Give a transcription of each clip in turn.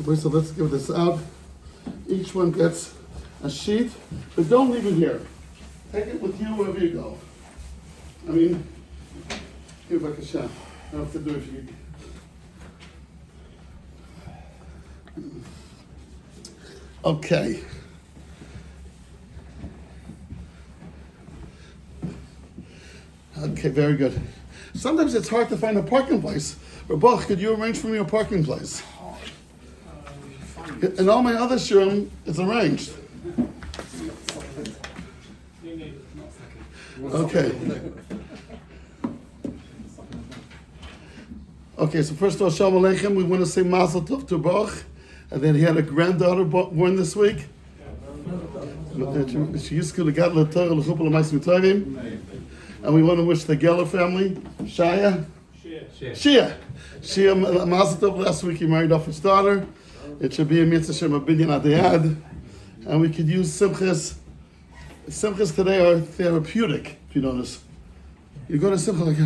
So let's give this out. Each one gets a sheet, but don't leave it here. Take it with you wherever you go. I mean, give like a shot. I don't have to do it for you. Okay. Okay, very good. Sometimes it's hard to find a parking place. Rabach, could you arrange for me a parking place? In all my other shurim, it's arranged. Okay. Okay, so first of all, Shalom Aleichem, we want to say Mazel Tov to Baruch. And then he had a granddaughter born this week. She used to get the Torah l'chupel l'mais mitzvayim. And we want to wish the Geller family, Shia, Mazel Tov. Last week he married off his daughter. It should be a mitzvah shem a binyan adayad. And we could use simchas. Simchas today are therapeutic, if you notice. You go to simcha like,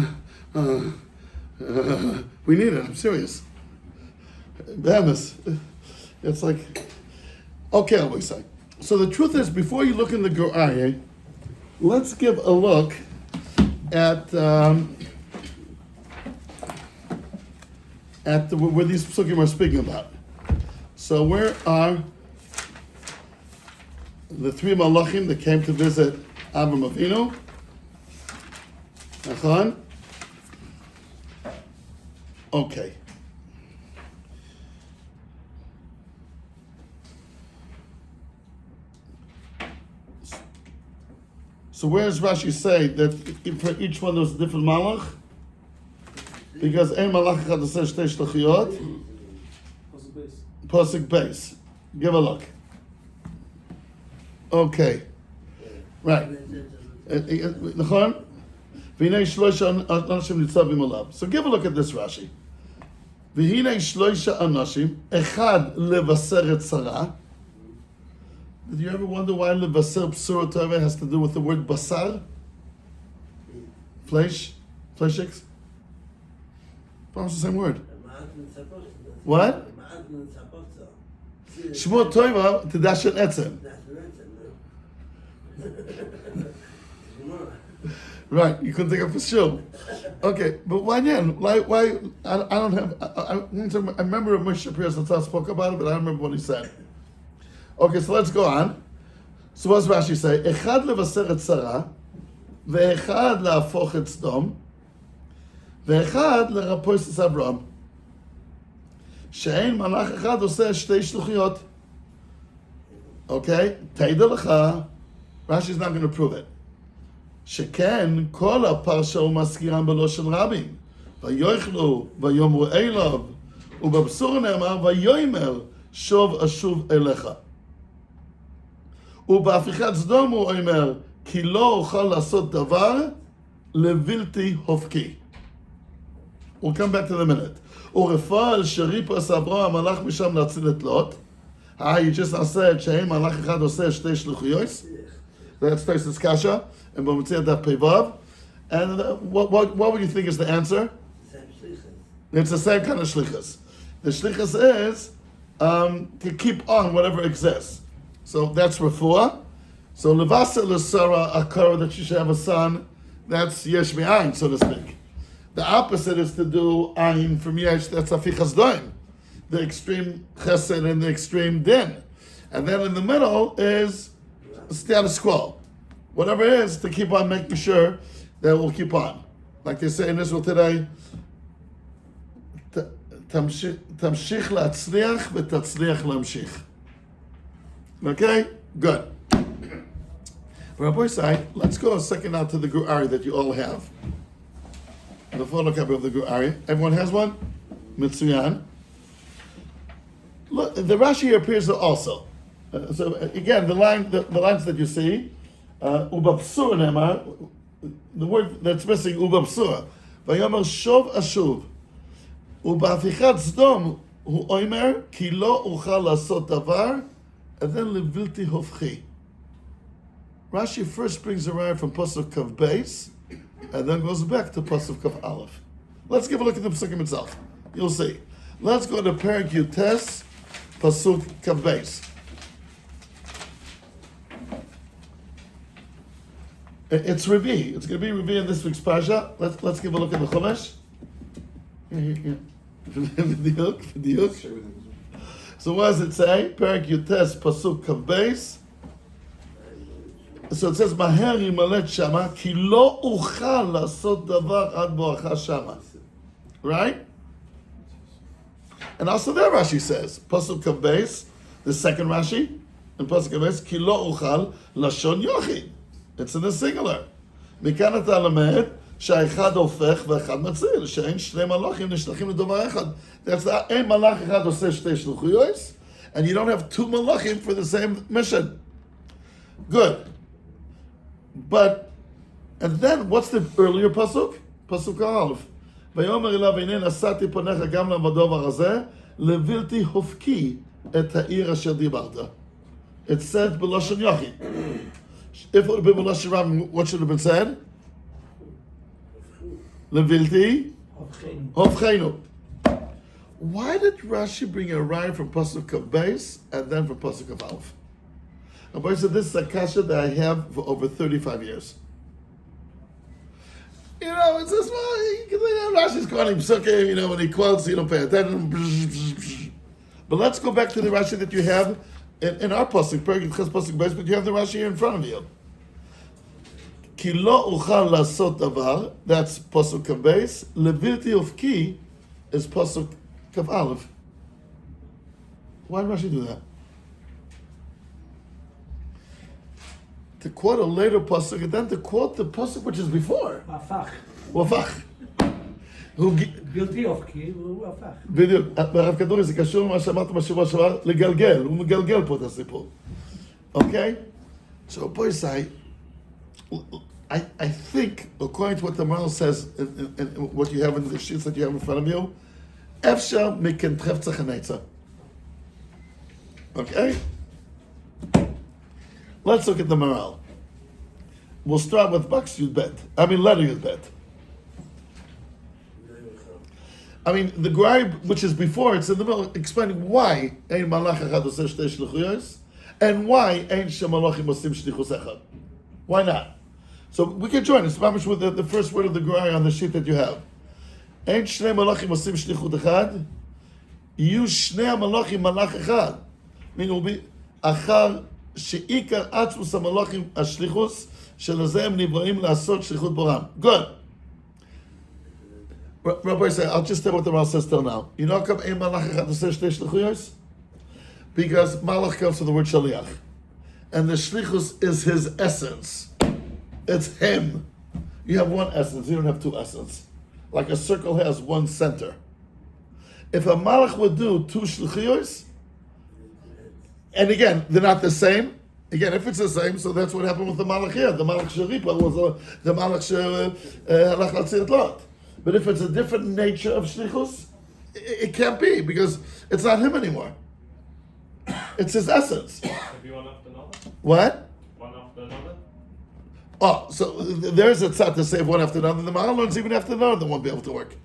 we need it, I'm serious. Behemoth. It's like, okay, I'll say. So the truth is, before you look in the Gur let's give a look at where these psukim are speaking about. So where are the three malachim that came to visit Avram Avinu? Nachon? Okay. So where does Rashi say that for each one there was a different malach? Because ein malach echad aseh shtei shluchiyot. Pasuk base. Give a look. Okay. Right. Nachon? V'hinei shloisha anashim nitzavim alav. So give a look at this Rashi. V'hinei shloisha anashim echad levaser et tzara. Did you ever wonder why levaser psura Torah has to do with the word basar? Flesh? Fleshix? It's the same word. What? Shmur Torah Tedashen Etzem. Right, you couldn't think of for sure. Okay, but why then? Why? I don't have. I remember Moshe Shapiro spoke about it, but I don't remember what he said. Okay, so let's go on. So what's Rashi say? Echad levaser et tzara, ve'echad le'afoch et Sdom, ve'echad le'rapois es Avram. She'ein malach echad oseh shtei shluchiyot. Okay, teida lecha. Rashi's not going to prove it. שכן כל הפרשה הוא מזכירם בלא של רבים. ויאכלו ויאמרו אליו, ובבשור נאמר ויאמר שוב אשוב אליך. ובהפיכת סדום הוא אומר, כי לא אוכל לעשות דבר לבלתי הופקי. We'll come back to the minute. ורפואל שריפוס אברהם הלך משם להציל את לוט. You just now said שאין מלאך אחד עושה שתי שלוחיות. That's Taisus Kasha. And when we say that Pevav, and what would you think is the answer? It's the same kind of shlichus. The shlichus is to keep on whatever exists. So that's refuah. So levasa l'sara akara, that you should have a son. That's yesh me'ayin, so to speak. The opposite is to do ayin from yesh. That's afichas doim, the extreme chesed and the extreme din. And then in the middle is status quo. Whatever it is, to keep on making sure that we'll keep on. Like they say in Israel today, tamshich la'atzliach v'tatzliach lamshich. Okay? Good. Rabbi Sai, let's go a second out to the Gur that you all have. The photocopy of the Gur. Everyone has one? Mitsuyan. Look, the Rashi here appears also. So again, the lines that you see, Ubabsur Nemar, the word that's missing, Ubabsur. Vayomer Shov Ashuv. Ubafichat Sdom, Hu Oimer, Ki lo uchal lasot davar, and then Levilti Hofchi. Rashi first brings a raya from Pasuk Kav Beis, and then goes back to Pasuk Kav Aleph. Let's give a look at the Pasukim itself. You'll see. Let's go to Perek Yutes, Pasuk Kav. It's Revi. It's going to be Revi in this week's Parsha. Let's give a look at the Chumash. Here. So what does it say? Perak Yutes Pasuk Kav. So it says, Maher yimalet shama, ki lo uchal lasot davar ad boacha shama. Right? And also there Rashi says, Pasuk Kav Beis, the second Rashi, in Pasuk Kav Beis, ki lo uchal lashon yochid. It's in the singular. מכאן אתה למד שהאחד הופך ואחד מציל, שאין שני מלאכים נשלחים לדבר אחד. That's that, אין מלאך אחד עושה שתי שלוחויות, and you don't have two malachim for the same mission. Good. But, and then, what's the earlier pasuk? Pasuk Aleph. ויאמר אליו הנה נשאתי פניך גם לדבר הזה, לבלתי הופקי את העיר אשר דיברת. It said בלשון יחיד. If it would have been בלשון רב, what should have been said? לבלתי הופכנו. Why did Rashi bring a rhyme from pasuk Kav Beis and then from pasuk Kav Aleph? I said, this is a kasha that I have for over 35 years. You know, it's just, well, Rashi's calling him Psukim, when he quotes, you don't pay attention. But let's go back to the Rashi that you have in our pasuk, pasuk Beis, but you have the Rashi here in front of you. Ki lo uchal lasot davar, that's pasuk Kav Beis. Levilti of ki is pasuk Kav Aleph. Why did Rashi do that? To quote a later pasuk and then to quote the pasuk which is before. Wafach. בלתי אופקי הוא הפך. בדיוק. ברב כדורי זה קשור למה שאמרת בשבוע שעבר, לגלגל. הוא מגלגל פה את הסיפור. Okay? So, boy, I think, according to what the Maral says, and what you have in the sheets that you have in front of you, אפשר מכנתרף צריך הנצח. Okay? Let's look at the Maral. We'll start with Baks Yud letter Yud Bet. The Grib, which is before, it's in the middle, explaining why Ein Malach Echad Oseh Shtei Shlichuyos, and why Ein Shemalachim Osim Shlichus Echad. Why not? So we can join. It's mamish with the first word of the Grib on the sheet that you have. Ein Shnei Malachim Osim Shlichut Echad, Yu Shnei Malachim Malach Echad. Meaning it will be Achar שעיקר עצמוס המלאכים השליחוס שלזה הם נבראים לעשות שליחות בורם. Good. Rabbi say, I'll just tell what the Ral says till now. You know how come ein malach echad oseh shtei shlichuyos? Because malach comes from the word shaliach. And the shlichus is his essence. It's him. You have one essence, you don't have two essence. Like a circle has one center. If a malach would do two shlichuyos, and again, they're not the same. Again, if it's the same, so that's what happened with the Malach here. The Malach Sharipa was the Malach Halach Latzir Lot. But if it's a different nature of Shlichus, it can't be, because it's not him anymore. It's his essence. Maybe one after another? What? One after another? Oh, so there's a tzad to say one after another. The Mahal learns even after another, they won't be able to work.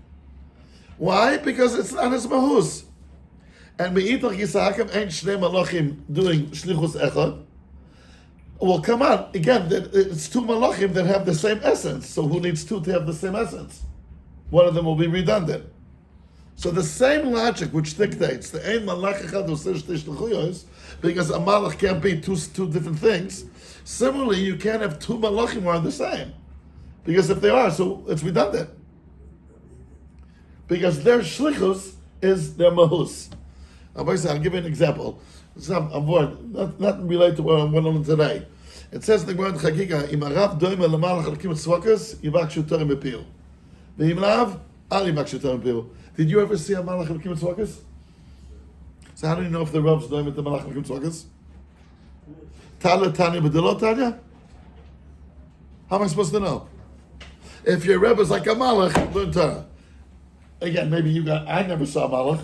Why? Because it's not his Mahus. And me'itach yisahakam ain't shnei malachim doing shlichus echad. Well, come on. Again, it's two malachim that have the same essence. So who needs two to have the same essence? One of them will be redundant. So the same logic which dictates the ein malach echad oseh shtei shlichuyos, because a malach can't be two different things. Similarly, you can't have two malachim who are the same, because if they are, so it's redundant. Because their shlichus is their mahus. I'll give you an example. Not related to what I'm going on today. It says in the Gemara in Chagiga, "Im harav doim elamal chalkim tzvakas, yivakshu torim bepiu. Ve'im lav, al yivakshu torim bepiu." Did you ever see a malach chalkim tzvakas? So how do you know if the Rav's doim at the malach chalkim tzvakas? Tala tanya b'delot tanya? How am I supposed to know? If your Rebbe's like a malach, learn Torah. Again, maybe I never saw a malach.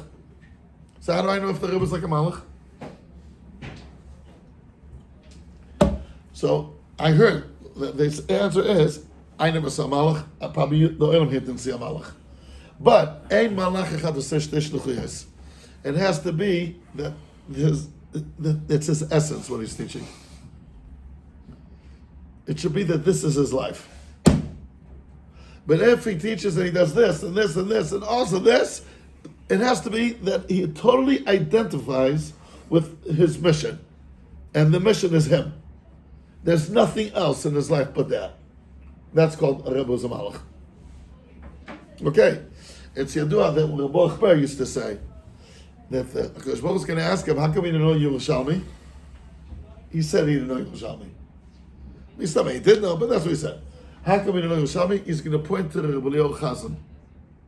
So how do I know if the Rebbe is like a malach? So I heard the answer is I never saw a malach. Probably the Olam here didn't see a malach. But ein malach echad oseh shtei shlichuyos. It has to be that it's his essence what he's teaching. It should be that this is his life. But if he teaches and he does this and this and this and also this, it has to be that he totally identifies with his mission. And the mission is him. There's nothing else in his life but that. That's called a Rebbe Zamalach. Okay. It's Yadua that Rebbe Achber used to say that Akash Baruch was going to ask him, how come he didn't know Yerushalmi? He said he didn't know Yerushalmi. He did know, but that's what he said. How come he didn't know Yerushalmi? He's going to point to the Rebbe Leo Chazan,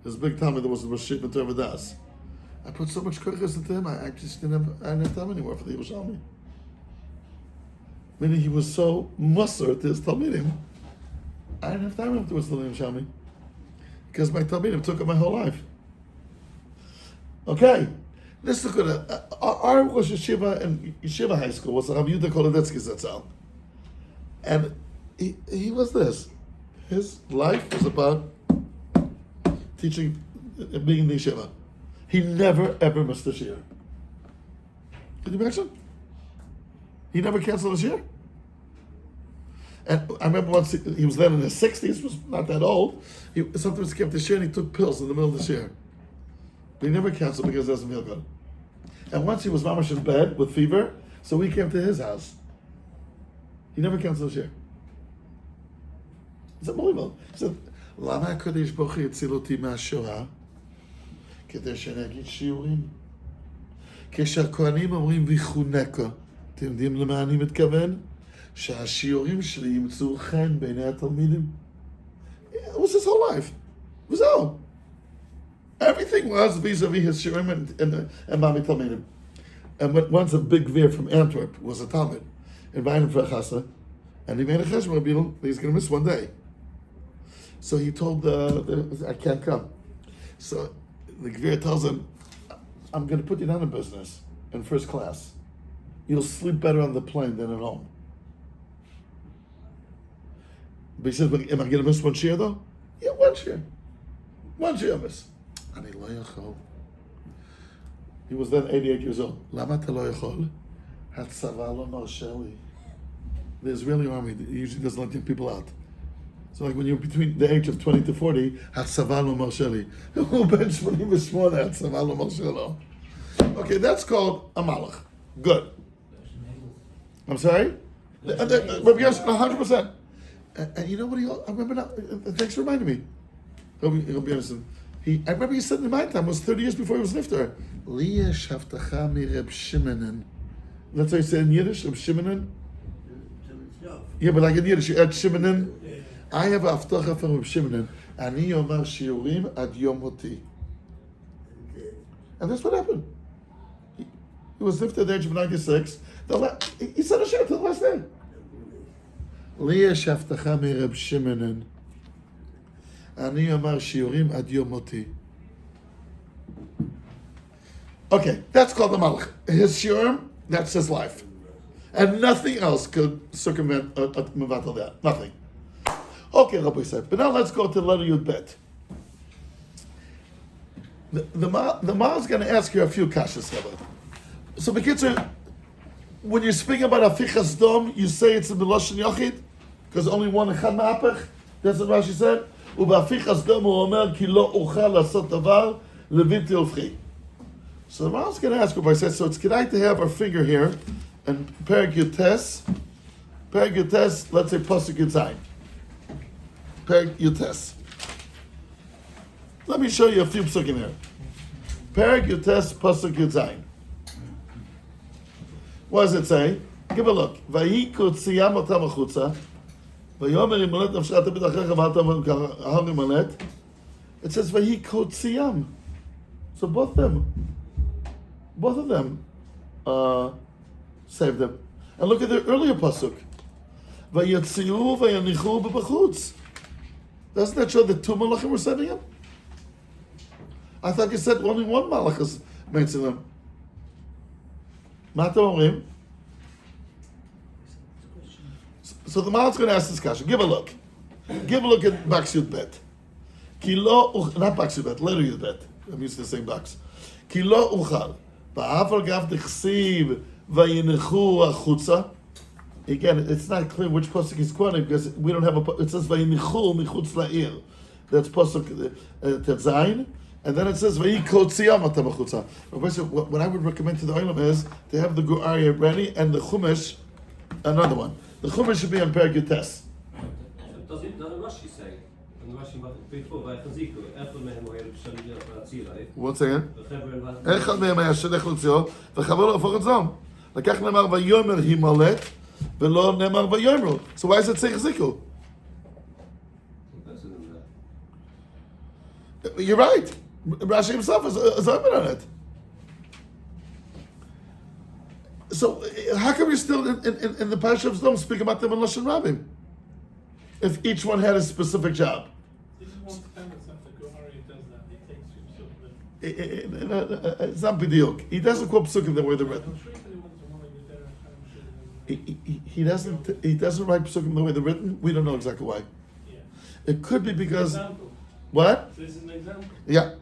his big Talmud that was the Rosh Yeshiva Torah Das. I put so much koiches into him, I just didn't have time anymore for the Yerushalmi. Meaning he was so musser to his Talmidim, I didn't have time afterwards to the Yerushalmi. Because my Talmidim took up my whole life. Okay, let's look at our Rosh Yeshiva and Yeshiva High School was Rabbi Yehuda Kolodetsky Zatzal. And he was this. His life was about teaching, being in the yeshiva. He never ever missed a shiur. Can you imagine? He never canceled a shiur. And I remember once he was then in his 60s, was not that old. He sometimes kept the shiur and he took pills in the middle of the shiur. But he never canceled because it doesn't feel good. And once he was mamash in bed with fever, so we came to his house. He never canceled a shiur. It's unbelievable. He said, למה הקדוש ברוך הוא הציל אותי מהשואה? כדי שאני אגיד שיעורים. כשהכהנים אומרים ויחונקה, אתם יודעים למה אני מתכוון? שהשיעורים שלי ימצאו חן בעיני התלמידים. It was his whole life. It was all. Everything was vis-a-vis his shiurim and Mami Talmidim. And once a big veer from Antwerp was a Talmud, invited him for a chasa, and he made a cheshbon that he's going to miss one day. So he told I can't come. So the Gvir tells him, I'm going to put you down in business in first class. You'll sleep better on the plane than at home. But he says, am I going to miss one shiur though? Yeah, one shiur. One shiur I miss. And he was then 88 years old. למה אתה לא יכול? הצבא לא מרשה לי. The Israeli army usually doesn't let young people out. So like when you're between the age of 20 to 40, הצבא לא מרשה לי. הוא בן 88, הצבא לא מרשה לו. Okay, that's called a malach. Good. I'm sorry? Rabbi Yosef, 100%. And you know what I remember now, thanks for reminding me. Rabbi Yosef, I remember he said in my time, it was 30 years before he was niftar. Liya shavtacha mi Reb Shimonen. That's how you say in Yiddish, Reb Shimonen? Yeah, but like in Yiddish, you add Shimonen. I have a avtacha from Reb Shimonen. Ani yomar shiurim ad yom moti. And that's what happened. He was niftar at the age of 96. He said a shiur till the last day. Liya shavtacha mi Reb Shimonen. Ani yomar shiurim ad yom moti. Okay, that's called the malach. His shiurim, that's his life. And nothing else could circumvent that. Nothing. Okay, Rabbi said. But now let's go to letter Yud Bet. The Maal is going to ask you a few kashas here. So, Bekitzer, when you're speaking about Afichas Dom, you say it's in the Lashon Yochid? Because only one Echad Ma'apech? That's what Rashi said? ובאפיחס דם הוא אומר כי לא אוכל לעשות דבר לבלתי הופכי. So the Maal is going to ask Rabbi said, so it's kedai to have our finger here, and Perek Yutes, let's say Pasuk Yudzayin. Perek Yutes. Let me show you a few psukim here. Perek Yutes, Pasuk Yudzayin. What does it say? Give a look. Vayi kutziyam otam achutza. Vayomer imalet nafshcha tebit achecha v'atam ahar imalet. It says Vayi kutziyam. So both of them saved them. And look at the earlier pasuk. Vayatziu vayanichu b'bachutz. Doesn't that show that two malachim were saving him? I thought you said only one malach is mentioning them. Mata omrim. So the malach's going to ask this question. Give a look. Give a look at Baks Yud Bet. Kilo, not Baks Yud Bet, letter Yud Bet. I'm used to saying Baks. Kilo uchal. ואף על גב דכסיב וינחו החוצה. Again, it's not clear which pasuk he's quoting because we don't have it says vayinichu michutz la'ir. That's pasuk Tetzayin, and then it says vayikotziyam atam achutza. What I would recommend to the olam is to have the Gu'arya ready and the Chumash, another one. The Chumash should be on Perek Yutes. Doesn't Rashi say? And Rashi before Vayachaziku, Echad mehem oyer b'shem v'atzilai. One second. V'chever אחד מהם היה שלח לציון, וחבר לו הפוך את זום. לקח נאמר ויאמר הימלט, ולא נאמר ויאמרו. So why does it say החזיקו? You're right. Rashi himself is open on it. So how come we still in the Parashat of Sdom speak about them in Lashon Rabim? If each one had a specific job. This is one sentence of the Gu'arya does that. He takes two psukim. It's not b'diuk. He doesn't quote psukim the way they're written. I'm sure he said he wanted to one of the there. He doesn't write psukim the way they're written. We don't know exactly why. Yeah. It could be because Example. what? This is an example. Yeah,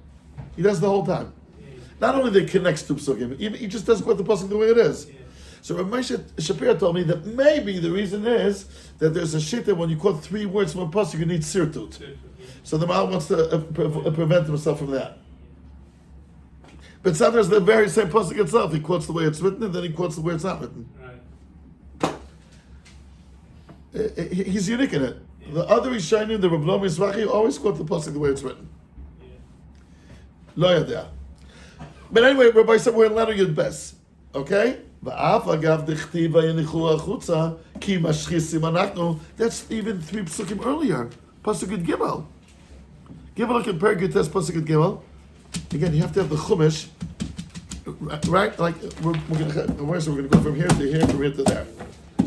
he does the whole time. Yeah. Not only that he connects to psukim, he just doesn't quote the pasuk the way it is. Yeah. So Rav Moshe Shapiro told me that maybe the reason is that there's a shita when you quote 3 words from a pasuk you need sirtut. Yeah. So the Maal wants to prevent himself from that. But sometimes the very same pasuk itself, he quotes the way it's written and then he quotes the way it's not written. Right. He's unique in it. The other Rishonim, the Rav Lo Mizrahi, always quote the pasuk the way it's written. Yeah. Lo yadea. But anyway, Rabbi said we're in letter Yud Bes. Okay? Va'af agav dechtiv vayinichu achutza ki mashchisim anachnu. That's even 3 psukim earlier. Pasuk Yud Gimel. Give a look at Perek Yutes pasuk Yud Gimel. Again, you have to have the Chumash, right? Like we're gonna go from here to here, from here to there.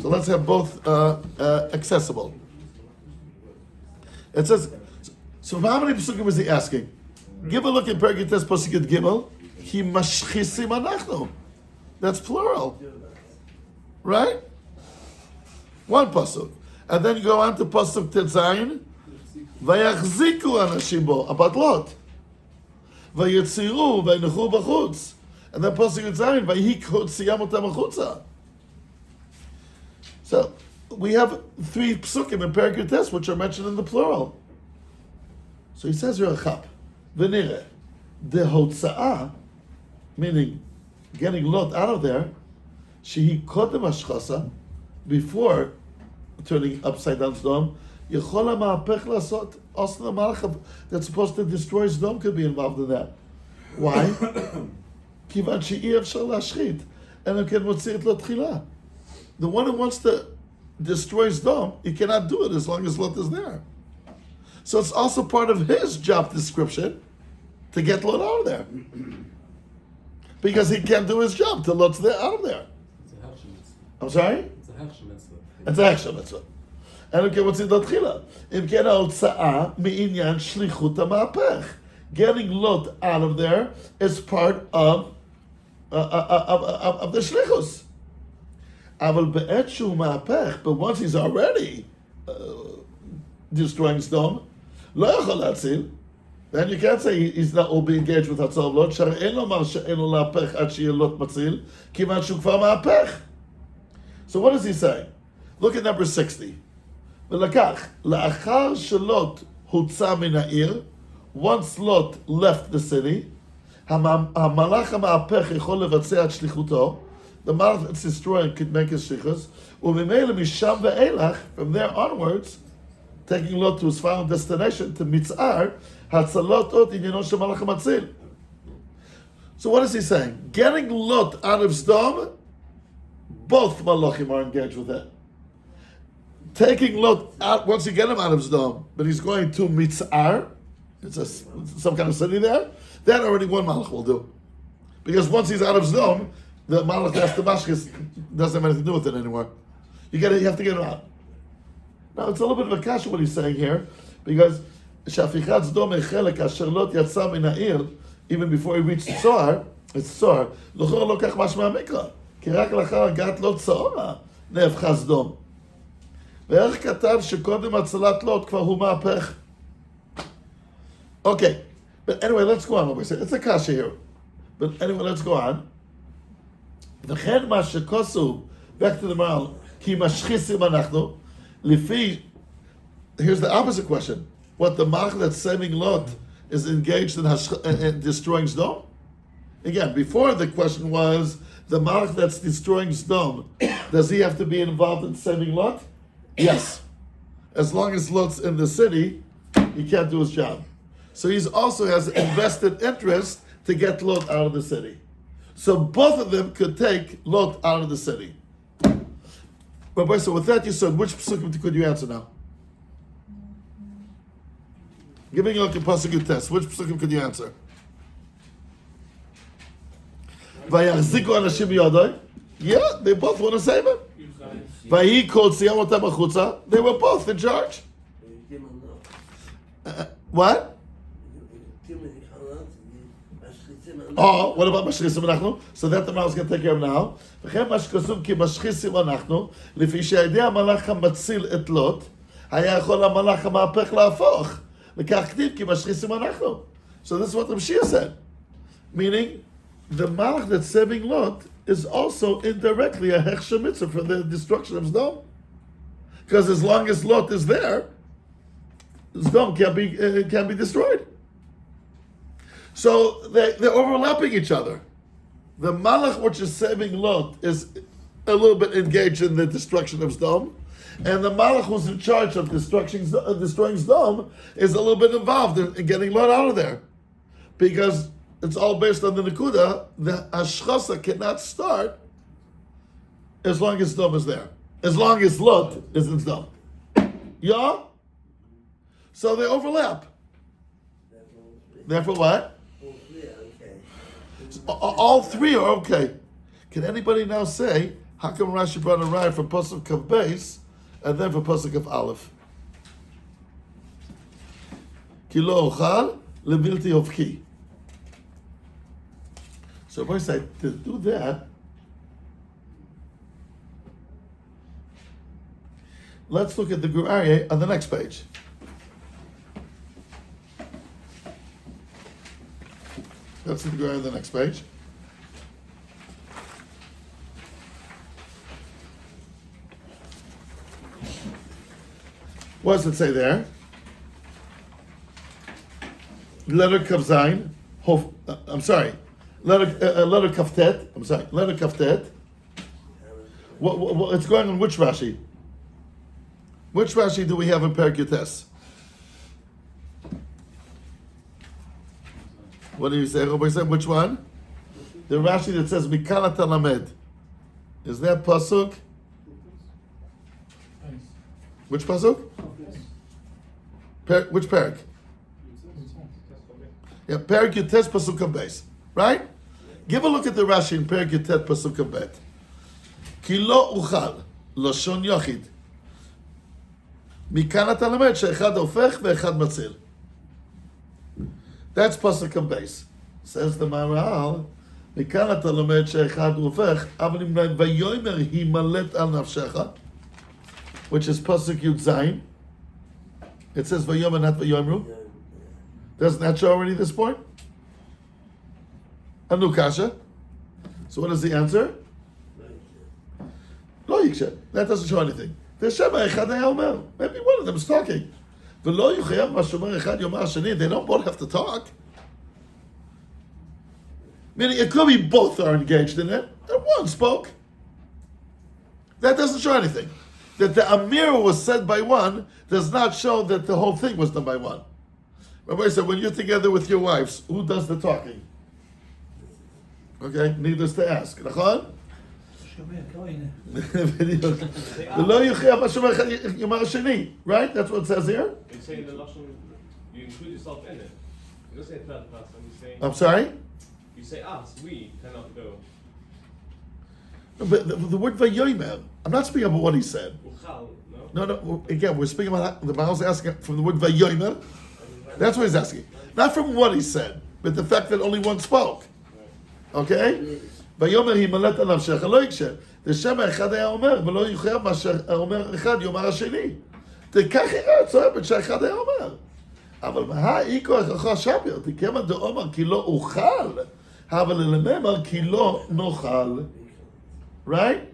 So let's have both accessible. It says, so how many psukim is he asking? Give a look at Perek Yutes pasuk Yud Gimel. Ki mashchisim anachnu. That's plural, right? One pasuk, and then you go on to pasuk Tetzayin. Vayachziku anashim bo about Lot. Vayetziru vaynechu b'chutz, and then pasuk Tetzayin vayikotziyam otam achutza. So we have 3 psukim in Perek Yutes which are mentioned in the plural. So he says Rechab v'nire dehotzaa, meaning getting Lot out of there, shehi kodem hashchasa, before turning upside down Sodom, yechol ha'ma'apech lasot, also the malach that's supposed to destroy Sodom could be involved in that. Why? Kivan she'i efshar lashchit, and it can motzir Lot tchila. The one who wants to destroy Sodom, he cannot do it as long as Lot is there. So it's also part of his job description to get Lot out of there. Because he can't do his job till Lot's there, out of there. It's a Hershey mitzvah. I'm sorry? It's a Hershey mitzvah. It's an action mitzvah. And okay, what's in the tchila? Im ken ha'otzaa me'inyan shlichut ha'ma'apech. Getting Lot out of there is part of the shlichus. Aval be'et shu ma'apech, but once he's already destroying Sodom, lo yachol latzil. Then you can't say he's not all be engaged with Hatzal Lot. Shari ein lomar she'en lo la'apech ad she'yeh Lot matzil, kivan shu kvar ma'apech. So what is he saying? Look at number 60. ולקח, לאחר שלוט הוצא מן העיר, once Lot left the city, המלאך המהפך יכול לבצע את שליחותו, the malach that's destroying could make his shlichus, וממילא משם ואילך, from there onwards, taking Lot to his final destination, to מצער, הצלות עוד עניינו של מלאך המציל. So what is he saying? Getting Lot out of Sodom, both malachim are engaged with it. Taking Lot out, once you get him out of Sodom, but he's going to Mitzar, some kind of city there, that already one malach will do. Because once he's out of Sodom, the malach that's Damascus doesn't have anything to do with it anymore. You have to get him out. Now it's a little bit of a kasha what he's saying here, because Shafichat Sodom echelek asher Lot yatsa min ha'ir, even before he reached Tzor, it's Tzor, l'chor lo kach mashma mikra, כי רק לאחר הגעת לוט צעורה נהפכה סדום. ואיך כתב שקודם הצלת לוט כבר הוא מהפך? Okay, but anyway, let's go on. It's a kasha here. But anyway, let's go on. וכן מה שכוסו, back to the moral, כי משחיסים אנחנו, לפי, here's the opposite question. What the Malach that's saving Lot is engaged in destroying Sdom? Again, before the question was, the Malach that's destroying Sdom, does he have to be involved in saving Lot? Yes. As long as Lot's in the city, he can't do his job. So he also has invested interest to get Lot out of the city. So both of them could take Lot out of the city. Rabbi, so with that you said, which psukim could you answer now? Giving you like a pasuk test, which psukim could you answer? Vayachziku anashim biyadai. Yeah, they both want to save him. Vayi kol tziyam otam achutza. They were both in charge. What? Oh, what about משחיסים אנחנו? So that the Malach is going to take care of now. וכן מה שכתוב כי משחיסים אנחנו, לפי שידי המלאך המציל את לוט, היה יכול המלאך המהפך להפוך. וכך כתיב כי משחיסים אנחנו. So this is what the Mashiach said. Meaning, the Malach that's saving Lot is also indirectly a hechsher mitzvah for the destruction of Sdom. Because as long as Lot is there, Sdom can't be destroyed. So they're overlapping each other. The Malach which is saving Lot is a little bit engaged in the destruction of Sdom, and the Malach who's in charge of destroying Sdom is a little bit involved in getting Lot out of there. Because it's all based on the Nakuda, the Hashchasa cannot start as long as Sdom is there. As long as Lot is in Sdom. Yeah? So they overlap. Therefore what? All three are okay. Can anybody now say, how come Rashi brought a raya for Pasuk of Beis and then for Pasuk of Aleph? Ki lo ochal levilti hofki. So if I say to do that, let's look at the Gur Aryeh on the next page. That's the Gur Aryeh on the next page. What does it say there? Letter Kav Zayin. I'm sorry. Letter Kaftet. I'm sorry. Letter Kaftet. It's going on which Rashi? Which Rashi do we have in Perek Yutes? What do you say? Rabbi said which one? The Rashi that says Mikala Talamed. Is that pasuk? Which pasuk? Which Perek? Yeah, Perek Yutes pasuk of base, right? Give a look at the Rashi in Perek Yutes pasuk of bet. Ki lo uchal loshon yochid. מכאן אתה למד שאחד הופך ואחד מציל. That's pasuk of base. Says the Maharal, מכאן אתה למד שאחד הופך, אבל אם ויאמר הימלט על נפשך, which is pasuk Yud Zayin. It says ויאמר not ויאמרו. Doesn't that show already this point? Anu kasha. So what is the answer? Lo yikshe. That doesn't show anything. The Shema Echad היה אומר. Maybe one of them is talking. ולא יחייב מה שאומר אחד יאמר השני. They don't both have to talk. Meaning it could be both are engaged in it, and one spoke. That doesn't show anything. That the Amir was said by one does not show that the whole thing was done by one. Rabbi said, when you're together with your wives, who does the talking? Okay, needless to ask. נכון? בדיוק. ולא יחייב מה שאומר אחד יאמר השני. Right? That's what it says here? You say the Lashon, you include yourself in it. You don't say third person, you say... I'm sorry? You say us, we cannot go. But the word vayomer, I'm not speaking about what he said. Uchal, no? No, again, we're speaking about, the Mahal's asking from the word vayomer. That's what he's asking. Not from what he said, but the fact that only one spoke. Okay? ויאמר הימלט על נפשך לא יקשה. דשם האחד היה אומר, ולא יחייב מה שאומר אחד יאמר השני. כך יראה הצועבת שהאחד היה אומר. אבל מה איקו הכרחו שביר? תכמה דאמר כי לא אוכל, אבל למאמר כי לא נאכל. right?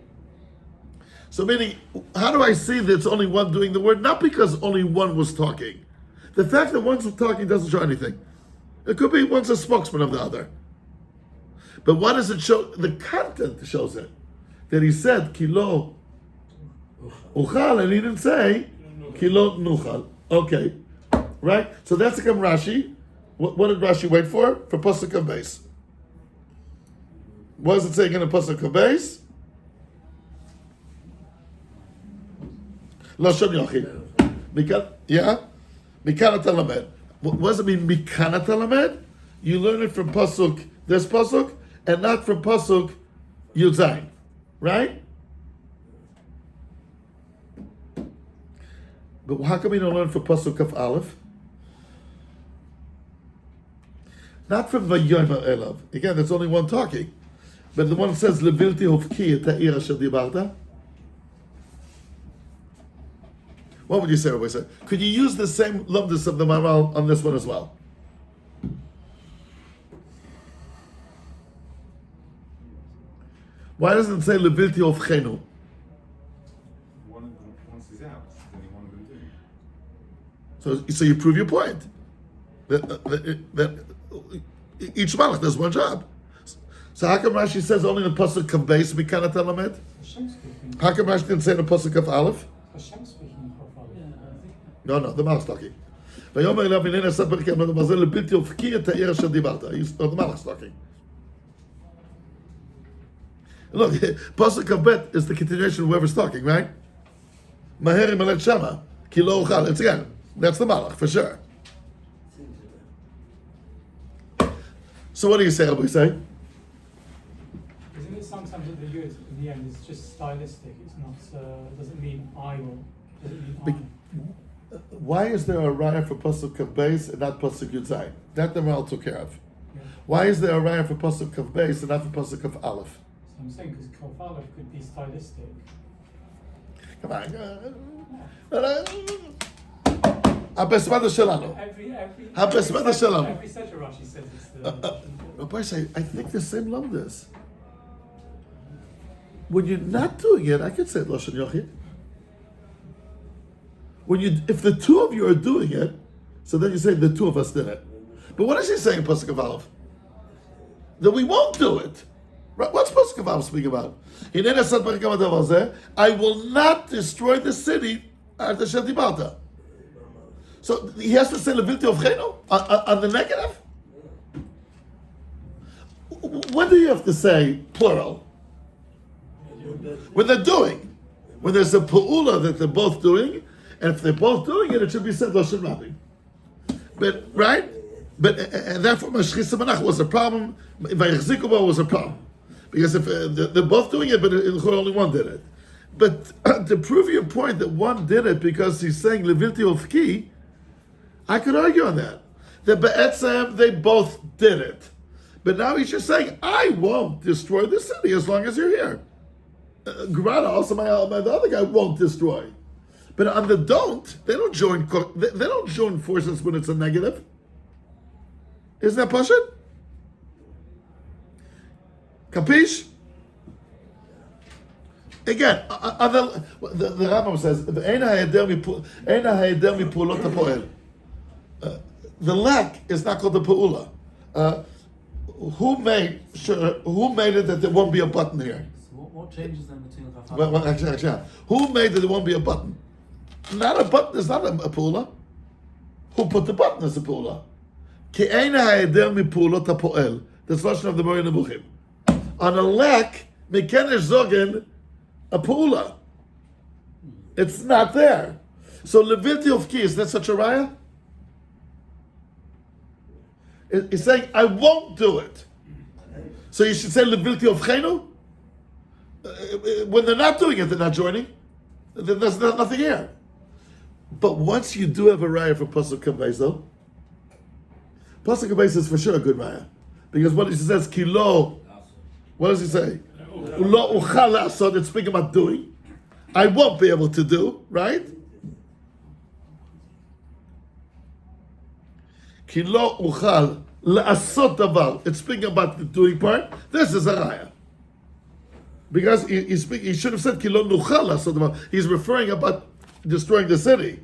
So meaning, how do I see that it's only one doing the word? Not because only one was talking. The fact that one's talking doesn't show anything. It could be one's a spokesman of the other. But what does it show? The content shows it. That he said, Kilo uchal, and he didn't say, Kilo nuchal. Okay. Right? So that's the Rashi. What did Rashi wait for? For Pasuk of base. What does it say again in Pasuk of base? Lashon Yochid. Yeah? Mikana Talamed. What does it mean, Mikana Talamed? You learn it from Pasuk, this Pasuk, and not from Pasuk Yud Zayin. Right? But how come you don't learn from Pasuk of Aleph? Not from Vayero Elav. Again, there's only one talking. But the one that says, Levilti Hofki et ha'ir asher dibarta. What would you say, Rabbi? Could you use the same lumdus of the Maral on this one as well? Why doesn't it say Levilti Hofchenu? Once he's out, then he wanted to do. So you prove your point. That each malach does one job. So how come Rashi says only in the pasuk of base mikana talamed? How come Rashi didn't say in the pasuk of aleph? No, the malach's talking. ויאמר אליו הנני עשה פרק המברזל לבלתי אופקי את העיר אשר דיברת. The malach's talking. Look, pasuk of bet is the continuation of whoever's talking, right? Maher imalet shama ki lo uchal. It's again. That's the malach for sure. So what do you say, Rabbi? Say? Isn't it sometimes that the yud in the end is just stylistic? It's not. Doesn't mean I will. Doesn't mean I. Why is there a raya for pasuk of base and not pasuk yud zayin? That the Maral took care of. Yeah. Why is there a raya for pasuk of base and not for pasuk of aleph? So I'm saying because Kof Aleph could be stylistic. Come on. Abesmada shalano. Abesmada shalano. Every Sefer Rashi says it's the. Rabbi say, I think the same lumdus. When you're not doing it, I could say Lashon Yochid. If the two of you are doing it, so then you say the two of us did it. But what is he saying in Pasuk of Aleph? That we won't do it. Right? What's Pasuk of Aleph speaking about? I will not destroy the city at the Shadibalta. So he has to say Levilti Ofchenu on the negative? When do you have to say plural? When they're doing. When there's a pu'ula that they're both doing, and if they're both doing it, it should be said Lashon Rabbi. But, right? But, and therefore, Mashchis Manach was a problem, Vayechzikuba was a problem. Because if they're both doing it, but only one did it. But to prove your point that one did it because he's saying Levilti Ofki, I could argue on that. The Be'etzem, they both did it. But now he's just saying, I won't destroy the city as long as you're here. Grada, also the other guy won't destroy. But on the don't, they don't join forces when it's a negative. Isn't that pashut? Capiche? Again, the Rambam says, the lack is not called the pa'ula. Who made it that there won't be a button here? So what changes then between Rafa? Well, actually, who made that there won't be a button? Not a button is not a pa'ula. Who put the button as a pa'ula? Ki ein ha'eder mi pa'ulot ha'po'el. That's lashon of the Moreh Nebuchim. On a lack, mekanesh zogen a pa'ula. It's not there. So Levilti Ofki, is that such a raya? He's saying, I won't do it. So you should say Levilti Ofchenu? When they're not doing it, they're not joining. Then there's nothing here. But once you do have a raya for Pasuk Kabeis, though, Pasuk Kabeis is for sure a good raya. Because what he says, Kilo, what does he say? Ulo uchal la'asod, it's speaking about doing. I won't be able to do, right? Kilo uchal la'asod davar, it's speaking about the doing part. This is a raya. Because he should have said Kilo Nuchal Lasot Davar. He's referring about destroying the city.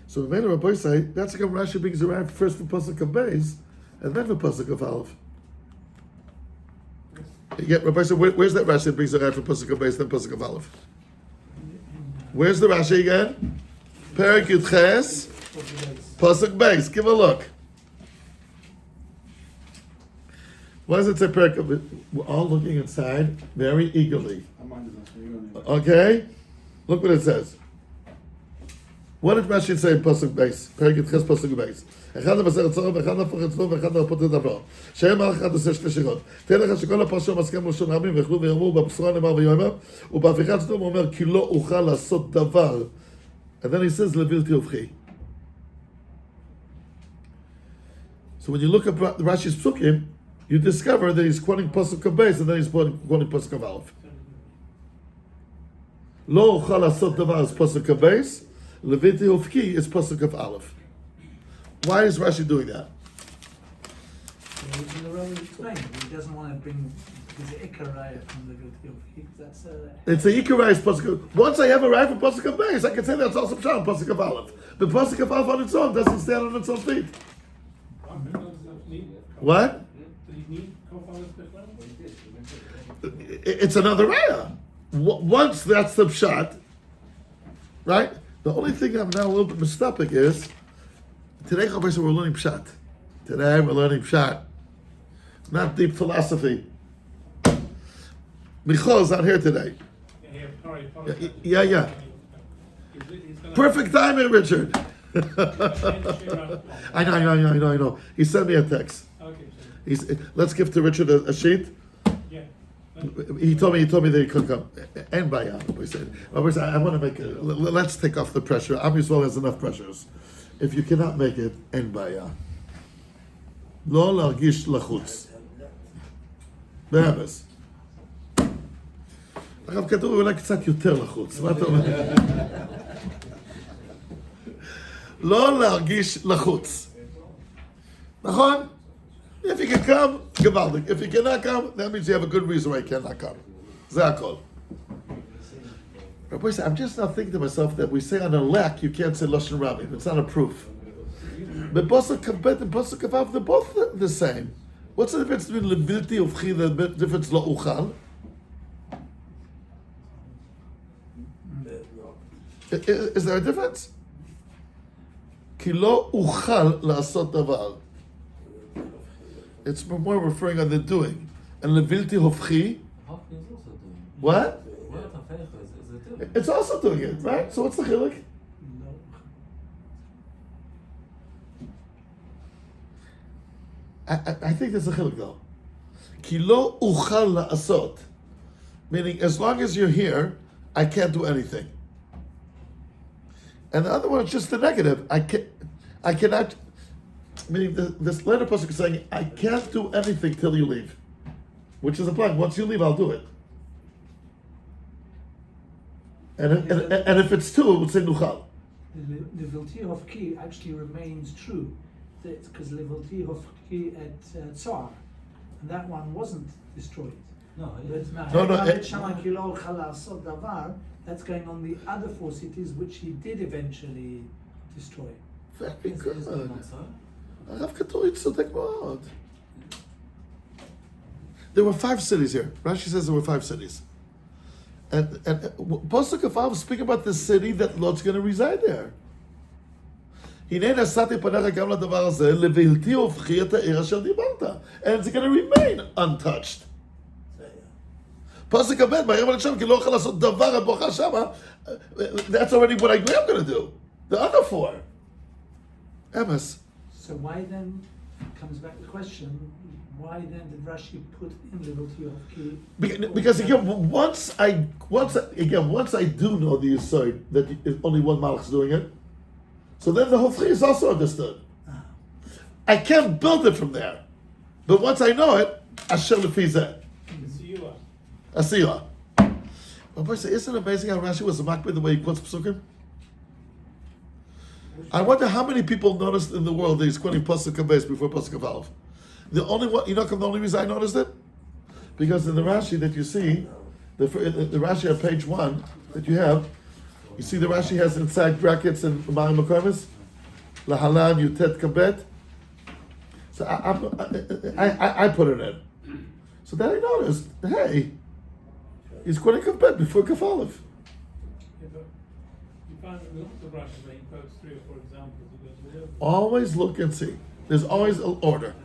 So the Vayero Rabbi say that's like Rashi brings around first for pasuk of Beis and then for pasuk of Aleph. Yeah, Rabbi said, where's that Rashi that brings around for pasuk of Beis then pasuk of Aleph? Where's the Rashi again? Perek Yud Ches, pasuk Beis. Give a look. What does it say? Perek? We're all looking inside very eagerly. Okay, look what it says. What did Rashi say in pasuk Beis? Perek Yud Ches pasuk Beis. אחד לבשר צורך ואחד להפוך אצלו ואחד להרפות את דבר. שהם מלך אחד עושה שתי שירות. תן לך שכל הפרשה מסכים לשון רבים ויכלו ויאמרו בבשורה נאמר ויאמר ובהפיכת סדום הוא אומר כי לא אוכל לעשות דבר. And then he says לבלתי הופכי. So when you look at Rashi's psukim, you discover that he's quoting pasuk of Beis and then he's quoting pasuk of Aleph. לא אוכל לעשות דבר is pasuk of Beis, לבלתי הופכי is pasuk of Aleph. Why is Rashi doing that? The Roman explained he doesn't want to bring his Ikaraya from the Vilti. That's It's a Ikaraya pasuk. Once I have a right for pasuk of Beis, I can say that's also Pshat, pasuk of Aleph. But pasuk of Aleph on its own doesn't stand on its own feet. What? It's another raya. Once that's the Pshat, right? The only thing I'm now a little bit mistopic is today, we're learning Pshat. Today, we're learning Pshat. Not deep philosophy. Michal is not here today. Yeah. Perfect timing, Richard. I know. He sent me a text. Let's give to Richard a sheet. He told me that he couldn't come. And by we said, I want to make it. Let's take off the pressure. Am Yisrael has enough pressures. If you cannot make it, אין בעיה. לא להרגיש לחוץ. באמס. אגב, כתוב אולי קצת יותר לחוץ. מה אתה אומר? לא להרגיש לחוץ. נכון? If you can come, gewaldig. If you cannot come, that means you have a good reason why you cannot come. זה הכל. Rabbi said, I'm just not thinking to myself that we say on a lack you can't say Lashon Rabim. It's not a proof. But Pasuk Kavbet and Pasuk Kavav, they're both the same. What's the difference between Levilti Ufchi, the difference Lo Uchal? Is there a difference? Ki Lo Uchal La'asot Davar. It's more referring on the doing. And Levilti Ufchi, what? It's also doing it, right? So what's the chiluk? I think there's a chiluk though. Ki lo uchal la'asot, meaning as long as you're here, I can't do anything. And the other one is just the negative. I cannot. Meaning this later pasuk is saying I can't do anything till you leave, which is applying. Once you leave, I'll do it. And if it's two, it would say nuchal. The Vilti of Ki actually remains true, because the Vilti of Ki at Tsar, and that one wasn't destroyed. No. That's going on the other four cities, which he did eventually destroy. Very good. הרב קטורי צודק מאוד. There were 5 cities here. Rashi says there were 5 cities. And Pasuk Kavav is speaking about the city that Lot's going to reside there. הנה נשאתי פניך גם לדבר הזה, לבלתי הופכי את העיר אשר דיברת. And it's going to remain untouched. פסוק הבן, מהיום עד שם, כי לא אוכל לעשות דבר עד בואכה שמה. That's already what I agree I'm going to do. The other 4. Emes. So why then, comes back the question, why then did Rashi put in the Vilti of Ki? Because again, once I do know the Yisod that only one Malach is doing it, so then the Hofchi is also understood. I can't build it from there, but once I know it, Asher Lefizeh. Asiyah. But boy, isn't it amazing how Rashi was a makbid the way he quotes Pesukim? I wonder how many people noticed in the world that he's quoting Pasuk Beis before Pasuk Aleph. The only one, the only reason I noticed it, Because in the Rashi that you see, the Rashi on page 1 that you have, you see the Rashi has inside brackets and Ma'am Makarmis, Lahalan Yutet Kabet. So I put it in. So then I noticed, hey, he's quoting Kabet before Kaf Aleph. Yeah, but you find that lots of Russians where he quotes 3 or 4 examples. He goes, "Well, Always look and see. There's always an order.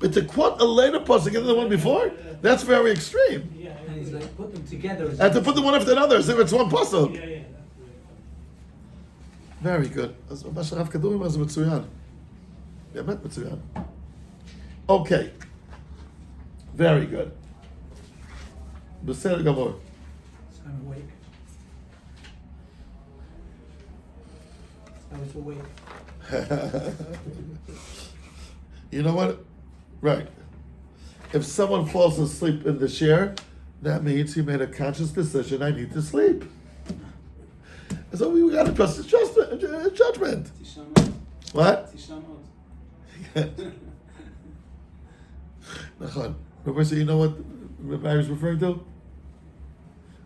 But to quote a later pasuk and the one before, that's very extreme. yeah, And he's like, put them together. As And to put them one after another as if it's one pasuk. yeah, that's really fun. Very good. אז מה שהרב כדורי אומר זה מצוין. באמת מצוין. Okay. Very good. בסדר גמור. So I'm awake. I was awake. You know what? Right. If someone falls asleep in the chair, that means he made a conscious decision, I need to sleep. So we got to trust his judgment. What? Nachon. Remember, you know what Rabbi was referring to?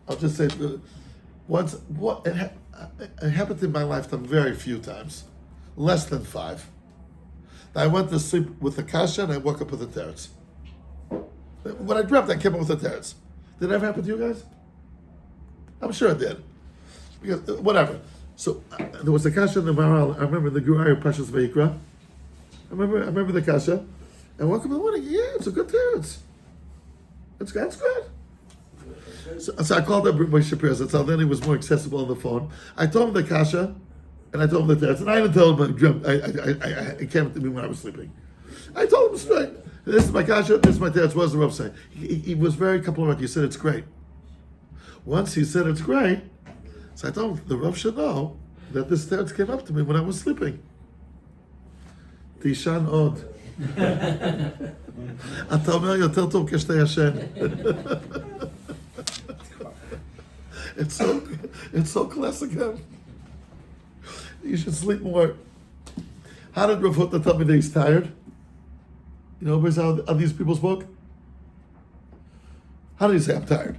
I'll just say, it happened in my lifetime very few times, less than 5. I went to sleep with the kasha and I woke up with the teretz. When I dreamt, I came up with the teretz. Did it ever happen to you guys? I'm sure it did. Because, whatever. So there was a kasha in the Maharal. I remember the Guraya Pashas Vayikra. I remember the kasha. And I woke up in the morning. Yeah, it's a good teretz. That's good. So I called up Moshe Shapiro. So then he was more accessible on the phone. I told him the kasha. And I told him the teretz, and I didn't tell him I dreamt. I came to me when I was sleeping. I told him straight. This is my kasha. This is my teretz. What does the Rav say? He was very complimentary. He said it's great. Once he said it's great, so I told him the Rav should know that this teretz came up to me when I was sleeping. Tishan od. אתה אומר יותר טוב כשאתה ישן. It's so classic. You should sleep more. How did Rav Hutner tell me that he's tired? You know how these people spoke? How did he say, I'm tired?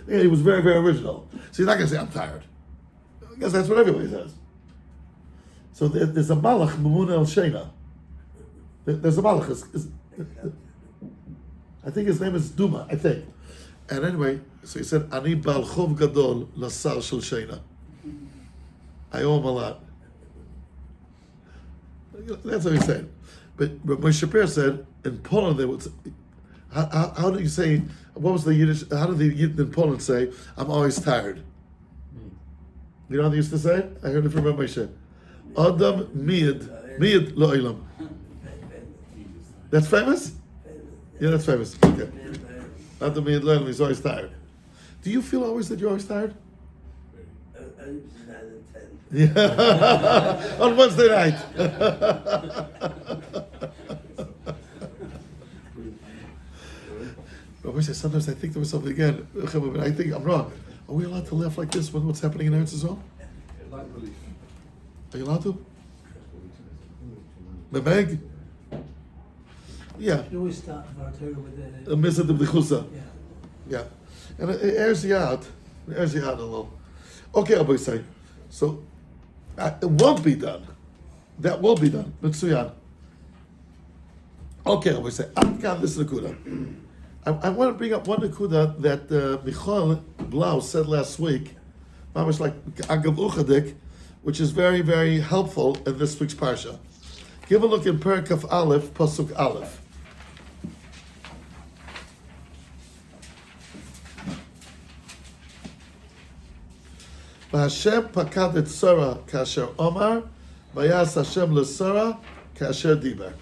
Yeah, he was very, very original. So he's not going to say, I'm tired. I guess that's what everybody says. So there's a malach, Mamun el Shena. There's a malach. I think his name is Duma, I think. And anyway, so he said, Ani bal chov gadol lasar shel Shena. I owe him a lot. That's what he said. But Moshe Shapiro said, in Poland, they would say, how do you say, what was the Yiddish, how did the Yid in Poland say, I'm always tired? You know how they used to say it? I heard it from Moshe. Adam miyad lo ilam. That's famous? Yeah, that's famous. Okay. Adam miyad lo ilam, he's always tired. Do you feel always that you're always tired? Yeah. On Wednesday night. Rabbi says, sometimes I think to myself again, but I think I'm wrong. Are we allowed to laugh like this when what's happening in Eretz Yisrael? Are you allowed to? Mebeg? Yeah. You always start Vayero with the... A mitzvah of the chusa. Yeah. Yeah. And it airs you out. It airs you out a little. Okay, Rabbi say. So, it won't be done. That will be done. Mitsuyan. Okay, Rabbi say. This is Nakuda. I want to bring up one Nakuda that Michal Blau said last week, mamish like Agav Uchadik, which is very, very helpful in this week's Parsha. Give a look in Perikaf Aleph, Pasuk Aleph. Hashem pakad et Sarah kasher Omar, vayas Hashem leSarah kasher Diber.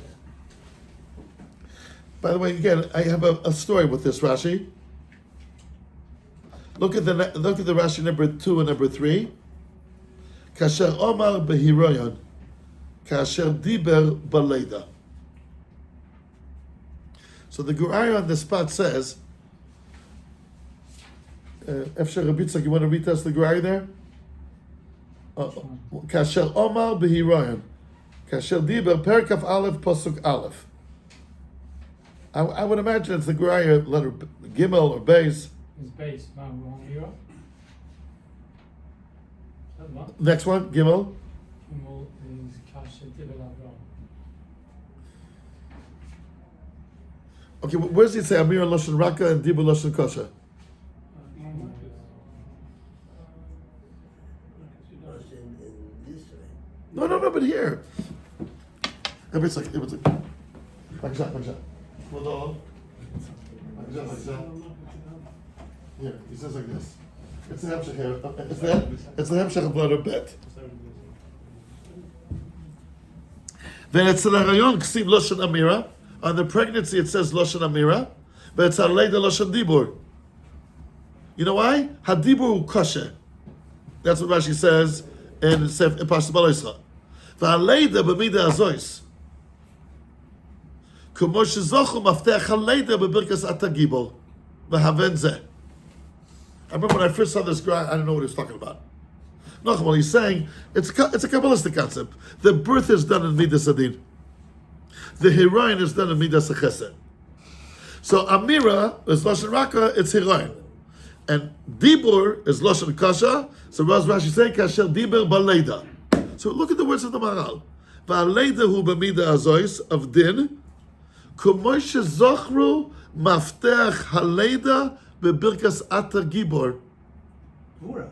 By the way, again, I have a story with this Rashi. Look at the Rashi number 2 and number 3. Kasher Omar behiroyon, kasher Diber baleida. So the Guraya on the spot says, Efsher Rabitzak, you want to retest the Guraya there? Kasher Omar behiroyon, kasher Diber, Perikaf Aleph, Pasuk Aleph. I would imagine it's the Guraya letter Gimel or Beis. Is base. Amira. What? Next one, Gimel. Gimel is kasha dibel avram. Okay, where does it say Amira Lashon Raka and Dibur Lashon Kosher? No, but here. It was like, Baksha. Hold on. Here, he says like this. It's the Hemshech here. It's the Hemshech of letter Bet. Then it's the Rayon Ksiv Lashon Amira. On the pregnancy it says Lashon Amira, but it's Haleda Lashon Dibur. You know why? Hadibur Kosher. That's what Rashi says in Pashas Baloischa. V'Haleda b'mida azois. Kumo shezochu maftech Haleda b'birkas atagibol. V'haven zeh. I remember when I first saw this guy, I didn't know what he was talking about. No, he's saying it's a Kabbalistic concept. The birth is done in Midas Adin. The heroin is done in Midas Chesed. So Amira is Lashon Raka, it's heroin. And Dibur is Lashon Kasha. So Rashi saying Kasher Dibur Baleida. So look at the words of the Maharal. Va'aleida hu b'mida azois of din. Kumosh zochru maftech haleida bebirkas atar gibor. Gvura.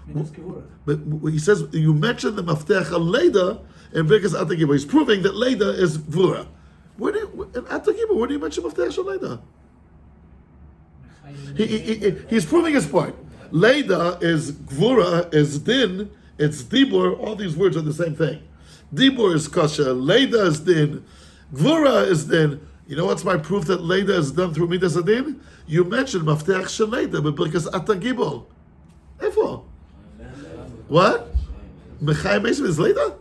Midas Gvura. But he says you mentioned the maftech haleida in birkas atar gibor. He's proving that leida is gvura. In atar gibor, where do you mention maftech haleida? He's proving his point. Leida is gvura, is din, it's dibur. All these words are the same thing. Dibur is kasha, leida is din, gvura is din. You know what's my proof that leida is done through midas adin? You mentioned maftech sheleida b'birkas atagibol. Efo. What? Mechayim Mesim is leida?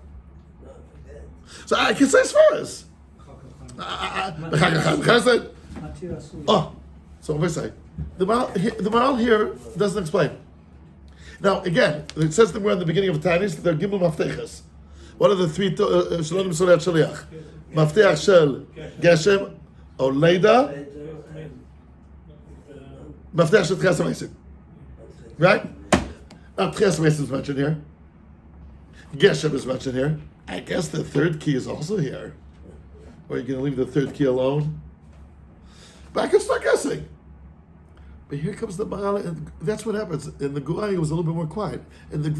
So I can say as far as. Oh, so what am I saying? The Maharal here doesn't explain. Now, again, it says that we're in the beginning of Tanis, that they're Gimel Maftechas. What are the three Shalom Solat Shaliach? Maftech Shel Geshem, or Leida, Maftech Shel Tchias HaMeisim. Right? Now, Tchias HaMeisim is mentioned here. Geshem is mentioned here. I guess the third key is also here. Or are you going to leave the third key alone? But I can start guessing. But here comes the Maharal, and that's what happens. In the Guraya, it was a little bit more quiet, and the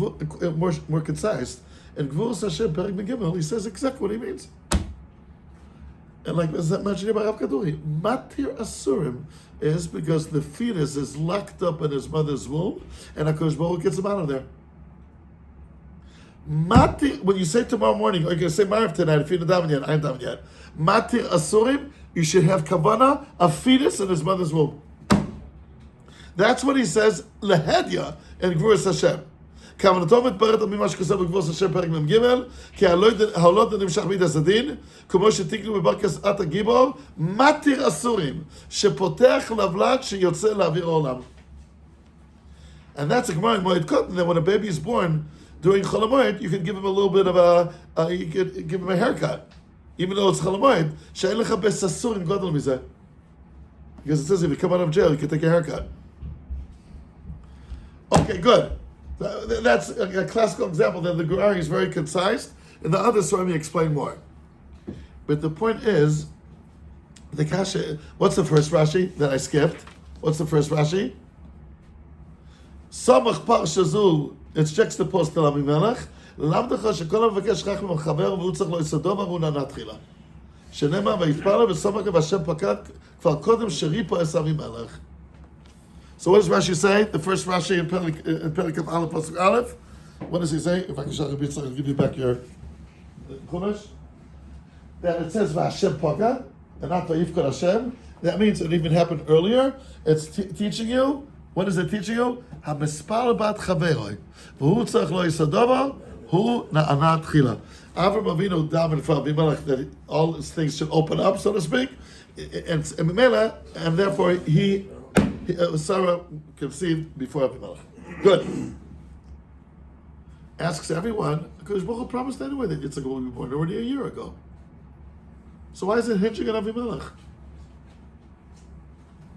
more concise. And Gvurus Hashem Perek Megimel, he says exactly what he means. And like as mentioned here by Rav Kaduri, Matir Asurim is because the fetus is locked up in his mother's womb, and HaKadosh Baruch Hu gets him out of there. Matir, when you say tomorrow morning, or you're going to say Marav tonight, if you're not daven yet, I ain't daven yet. Matir Asurim, you should have Kavanah, a fetus in his mother's womb. That's what he says, Lehedya, in Gvurus Hashem. כוונתו מתפרט על ממה שכתוב בגבוס השם פרק מ"ג, כי העולות הנמשך מידס הדין, כמו שתיקנו בברכס עת הגיבור, מתיר אסורים, שפותח לבלד שיוצא לאוויר העולם. And that's a Gemara in Moed Katan, that when a baby is born during Chol HaMoed, you can give him a little bit of you could give him a haircut, even though it's Chol HaMoed, שאין לך בססורים גודל מזה. Because it says if you come out of jail, you can take a haircut. Okay, good. That's a classical example that the Gurari is very concise, and the other story may explain more. But the point is, the kasha. What's the first Rashi that I skipped? What's the first Rashi? Samach Parshazul. It's juxtaposed to Avimelech. למדך שכל המבקש רחם מחבר והוא צריך לו יסודו וארונה נתחילה. שנאמר ויתפלל וסמך והשם פקד כבר קודם שריפה את אבימלך. So what does Rashi say? The first Rashi in Perikaf Aleph Pasuk Aleph. What does he say? If I can show you, I'll give you back your Chumash. That it says Vashem Paka and not Vayifkar Hashem. That means it even happened earlier. It's teaching you. What is it teaching you? Hamispal bat chaveroi. V'hu tzarich lo yisadova. Hu na'anat chila. Avram Avinu davened for Abimelech that all these things should open up, so to speak, and therefore Sarah conceived before Abimelech. Good. Asks everyone, because Baruch Hu promised anyway that Yitzchak will be born already a year ago. So why is it hinging on Abimelech?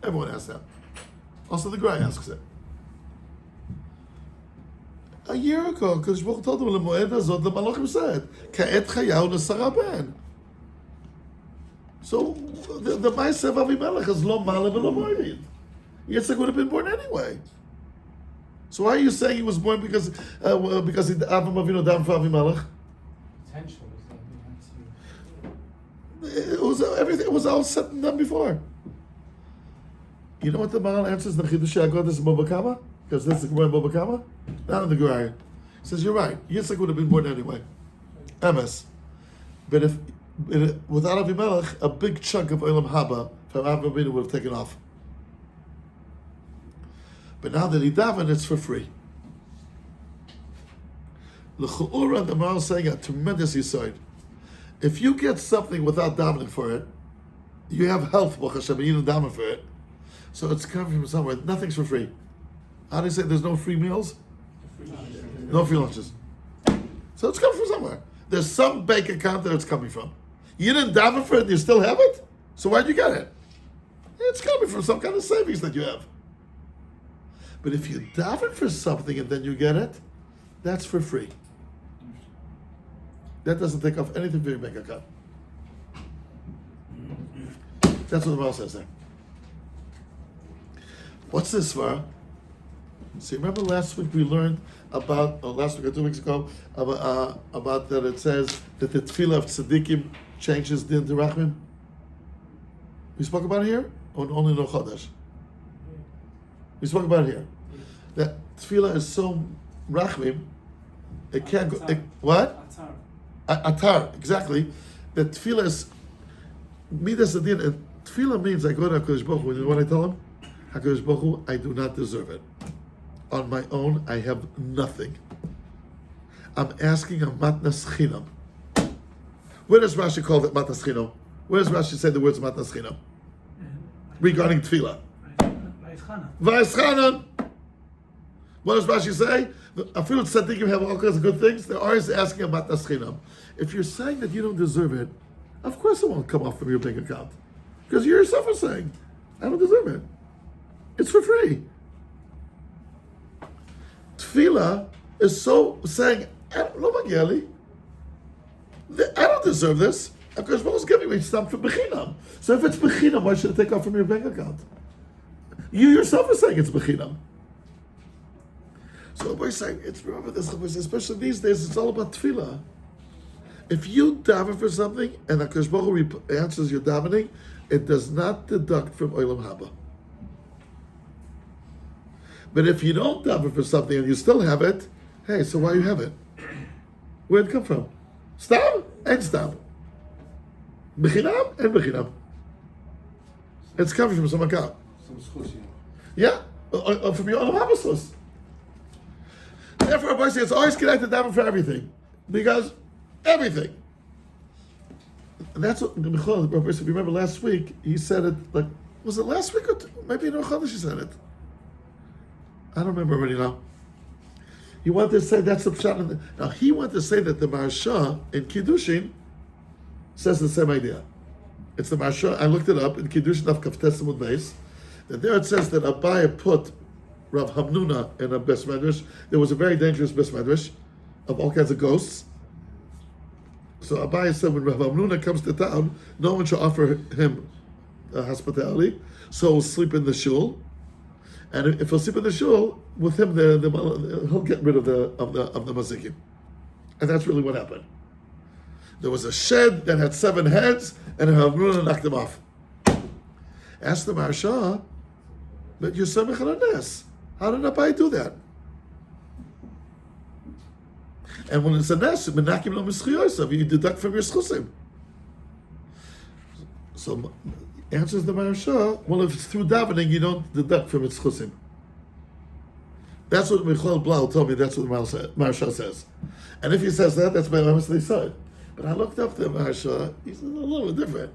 Everyone asks that. Also the guy asks it. A year ago, because Baruch told them, "Lemoed hazot," the Malachim said, "Ka'et chayahu l'sara ben." So the Ma'aseh of Avimelech is lo male v'lo morid. Yitzchak would have been born anyway. So why are you saying he was born because he Avram Avinu davened for Avimelech? Potential is that we had to. It was everything. It was all set and done before. You know what the Maral answers in the Chidushei Agodas in Baba Kama? Because this is the Gemara in Baba Kama? Not in the Gemara. He says, you're right. Yitzchak would have been born anyway. Emes. But if without Avimelech, a big chunk of Olam Haba from Avram Avinu would have taken off. But now that he davened, it's for free. L'chu'ura, the Maral is saying a tremendous insight. If you get something without davening for it, you have health, Baruch Hashem, and you didn't daven for it. So it's coming from somewhere. Nothing's for free. How do you say there's no free meals? No free lunches. So it's coming from somewhere. There's some bank account that it's coming from. You didn't daven for it and you still have it? So why'd you get it? It's coming from some kind of savings that you have. But if you daven for something and then you get it, that's for free. That doesn't take off anything from your bank account. That's what the Bible says there. What's this for? So remember last week we learned about, last week or 2 weeks ago, about that it says that the tefillah of tzaddikim changes din to rachmim? We spoke about it here? Or only no chodesh? We spoke about it here. That tefillah is so rachmim, it can't go, what? Atar, exactly. That tefillah is, midas adin, and tefillah means I go to HaKadosh Baruch Hu, you know what I tell him? HaKadosh Baruch Hu, I do not deserve it. On my own, I have nothing. I'm asking a matnas chinam. Where does Rashi call it matnas chinam? Where does Rashi say the words matnas chinam? Regarding tefillah. Vayeschanan. What does Rashi say? Afilu tzaddikim have all kinds of good things. They're always asking a matnas chinam. If you're saying that you don't deserve it, of course it won't come off from your bank account. Because you yourself are saying, I don't deserve it. It's for free. Tefillah is so saying, I don't deserve this. Because what was giving me? It's not for bechinam. So if it's bechinam, why should it take off from your bank account? You yourself are saying it's bechinam. So we're saying, it's remember this, especially these days, it's all about tefillah. If you daven for something and HaKadosh Baruch Hu answers your davening, it does not deduct from Olam Haba. But if you don't daven for something and you still have it, hey, so why you have it? Where'd it come from? Stam and stam. Bechinam and bechinam. It's coming from some account. Yeah, or from your own habitants. Therefore, Rabbi says it's always connected daven for everything. Because everything. And that's what Rabbi said. If you remember last week, he said it like, was it last week or maybe in Chodesh he said it? I don't remember already now. He wanted to say that's the pshat. Now he wanted to say that the Maharsha in Kiddushin says the same idea. It's the Maharsha. I looked it up in Kiddushin of Kaftes Amud Beis. That there it says that Abaye put Rav Hamnuna in a bes medrash. There was a very dangerous bes medrash of all kinds of ghosts. So Abaye said when Rav Hamnuna comes to town, no one should offer him hospitality. So he'll sleep in the shul. And if he'll sleep in the shul, with him, he'll get rid of the mazikim. And that's really what happened. There was a shed that had 7 heads, and Hamnuna knocked him off. Asked the Maharsha, but you're samech on a nes. How did Abai do that? And when it's a nes, menakim lo mischiyosav, you deduct from your schusim. So answers the Maharsha, well, if it's through davening, you don't deduct from its chusim. That's what Michal Blau told me, that's what the Maharsha says. And if he says that, that's my honestly side. But I looked up the Maharsha, he's a little bit different.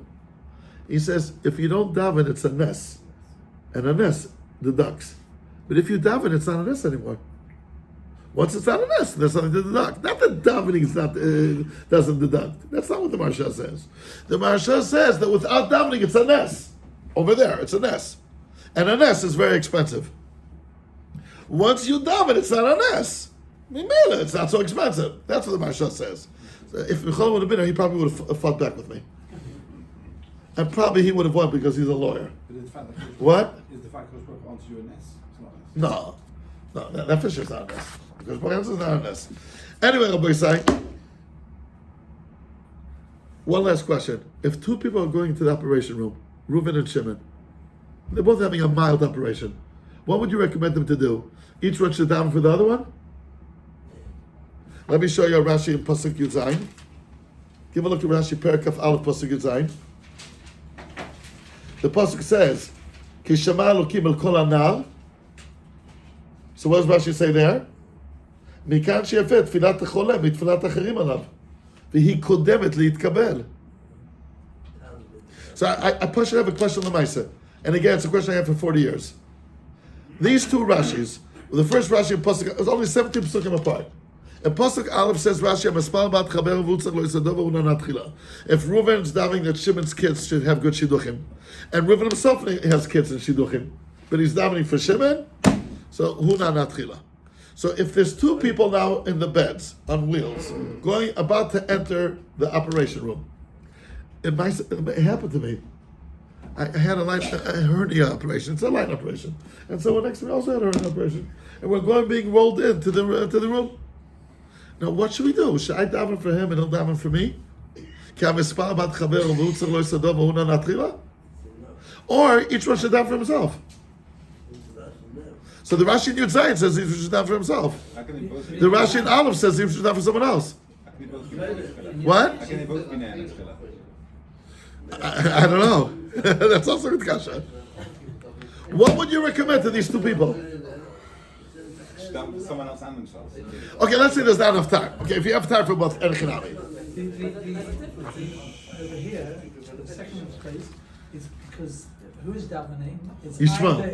He says, if you don't daven, it's a nes. And a nes deducts. But if you daven, it's not a nes anymore. Once it's not a nes, there's something to deduct. Not that davening is not, doesn't deduct. That's not what the Maharsha says. The Maharsha says that without davening, it's a nes. Over there, it's a nes. And a nes is very expensive. Once you daven, it's not a nes. Mimela, it's not so expensive. That's what the Maharsha says. So if Michal would have been here, he probably would have fought back with me. And probably he would have won because he's a lawyer. But is the fact that What? Is the fact that Kosh Baruch answers you a ness? It's not a ness. No, that fish is not a nes. Because Baruch is not a nes. Anyway, Rabbi Yisai, one last question. If two people are going to the operation room, Reuven and Shimon, they're both having a mild operation, what would you recommend them to do? Each one should daven for the other one? Let me show you a Rashi in Pasuk Yud Zayin. Give a look at Rashi, Perikaf Aleph, Pasuk Yud Zayin. The Pasuk says, Ki shama Elokim el kol anar. So what does Rashi say there? Mikan sheyafeh tfilat hacholeh mitfilat acherim alav. V'hi kodemet li'itkavel. So I personally have a question on the Maisa. And again, it's a question I have for 40 years. These two Rashis, well, the first Rashi in Pasuk, it's only 17 Pasukim apart. And Pasuk Aleph says Rashi, "Amaspal bat chaber v'utzach lo yisadov u'na natchila." If Reuven is davening that Shimon's kids should have good shidduchim, and Reuven himself has kids in shidduchim, but he's davening for Shimon, so u'na natchila. So if there's two people now in the beds on wheels, about to enter the operation room, it happened to me. I had a hernia operation. It's a line operation, and someone next to me also had a hernia operation, and we're being rolled into the room. Now, what should we do? Should I daven for him and he'll daven for me? Or each one should daven for himself? So the Rashi in Yud Zayin says he should daven for himself. The Rashi in Aleph says he should daven for someone else. What? I don't know. That's also good kasha. What would you recommend to these two people? Someone else and themselves. Okay, let's say there's not enough time. Okay, if you have time for both, Erichinami. Over here, the second place is because who is davening? It's Yishmael. either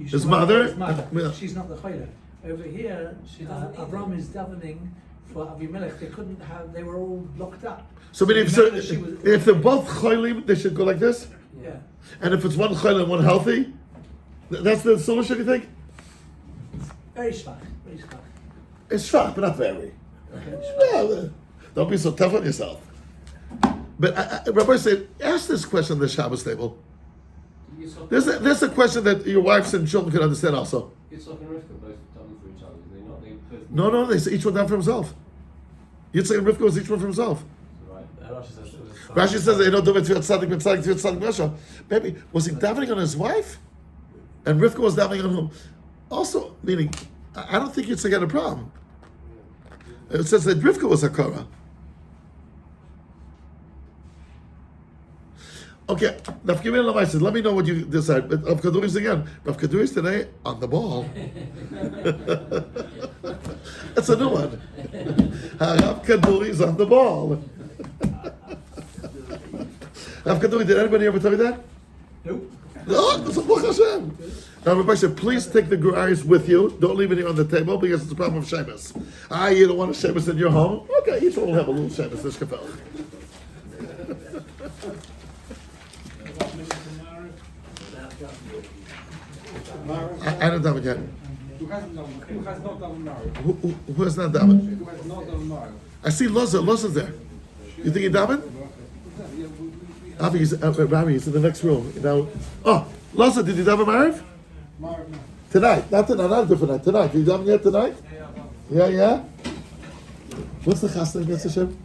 His mother? His mother. Yeah. She's not the chayla. Over here, Avram is davening for Avimelech. They couldn't have. They were all locked up. So, if they're both cholim, they should go like this? Yeah. And if it's one cholim and one healthy, that's the solution, you think? Very schwach. Very schwach. It's fun, but not very. Okay. Well, don't be so tough on yourself. But Rabbi said, ask this question on the Shabbos table. There's a question that your wives and children can understand also. Yitzchak and Rivka both daven for each other, do they not? They both No, they say each one down for himself. Yitzchak and Rivka was each one for himself. Right. Rashi says they don't do it to tzaddik, but tzaddik, to tzaddik, Rasha. Maybe, was he davening on his wife? And Rivka was davening on whom? Also, meaning, I don't think Yitzchak had a problem. It says that Rivka was a Korah. Okay, Rav Kimin Lamai says, let me know what you decide. But Rav Kaduri is again. Rav Kaduri is today on the ball. That's a new one. Rav Kaduri is on the ball. Rav Kaduri, did anybody ever tell you that? Nope. No, that's a Baruch Hashem. Now, Rabbi said, please take the Guaris with you. Don't leave it here on the table because it's a problem of Shemus. You don't want a Shemus in your home? Okay, each one will have a little Shemus. This kafel. I don't have it yet. Who has not done marriage? Who has not davened? Who has not done marriage? I see Loza. Loza's there. You think he davened? Avi, Rabbi, he's in the next room. Now, Loza, did you daven Mariv? Marriage, no. Tonight. Not tonight, not a different night. Tonight. Did you daven yet tonight? Yeah. What's the chasna against Hashem?